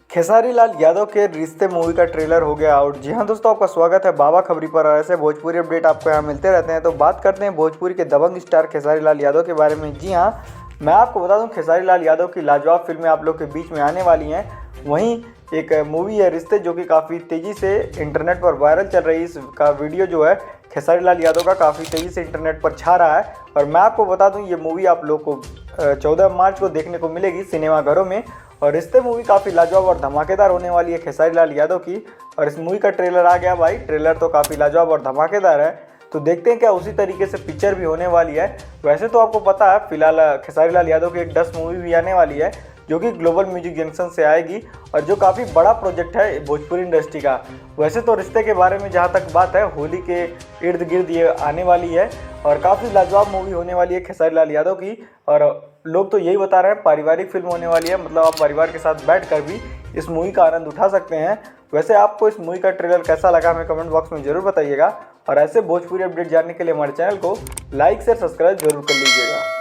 खेसारी लाल यादव के रिश्ते मूवी का ट्रेलर हो गया आउट। जी हाँ दोस्तों, आपका स्वागत है बाबा खबरी पर। और ऐसे भोजपुरी अपडेट आपको यहाँ मिलते रहते हैं। तो बात करते हैं भोजपुरी के दबंग स्टार खेसारी लाल यादव के बारे में। जी हाँ, मैं आपको बता दूं खेसारी लाल यादव की लाजवाब फिल्में आप लोग के बीच में आने वाली हैं। वहीं एक मूवी है रिश्ते, जो कि काफ़ी तेज़ी से इंटरनेट पर वायरल चल रही है। इसका वीडियो जो है खेसारी लाल यादव का काफ़ी तेज़ी से इंटरनेट पर छा रहा है। और मैं आपको बता दूं ये मूवी आप लोग को 14 मार्च को देखने को मिलेगी सिनेमाघरों में। और रिश्ते मूवी काफ़ी लाजवाब और धमाकेदार होने वाली है खेसारी लाल यादव की। और इस मूवी का ट्रेलर आ गया भाई। ट्रेलर तो काफ़ी लाजवाब और धमाकेदार है। तो देखते हैं क्या उसी तरीके से पिक्चर भी होने वाली है। वैसे तो आपको पता है फिलहाल खेसारी लाल यादव की एक 10 मूवी भी आने वाली है, जो कि ग्लोबल म्यूजिक जंक्शन से आएगी और जो काफ़ी बड़ा प्रोजेक्ट है भोजपुरी इंडस्ट्री का। वैसे तो रिश्ते के बारे में जहाँ तक बात है, होली के इर्द गिर्द ये आने वाली है और काफ़ी लाजवाब मूवी होने वाली है खेसारी लाल यादव की। और लोग तो यही बता रहे हैं पारिवारिक फिल्म होने वाली है, मतलब आप परिवार के साथ बैठकर भी इस मूवी का आनंद उठा सकते हैं। वैसे आपको इस मूवी का ट्रेलर कैसा लगा हमें कमेंट बॉक्स में ज़रूर बताइएगा। और ऐसे भोजपुरी अपडेट जानने के लिए हमारे चैनल को लाइक शेयर सब्सक्राइब जरूर कर लीजिएगा।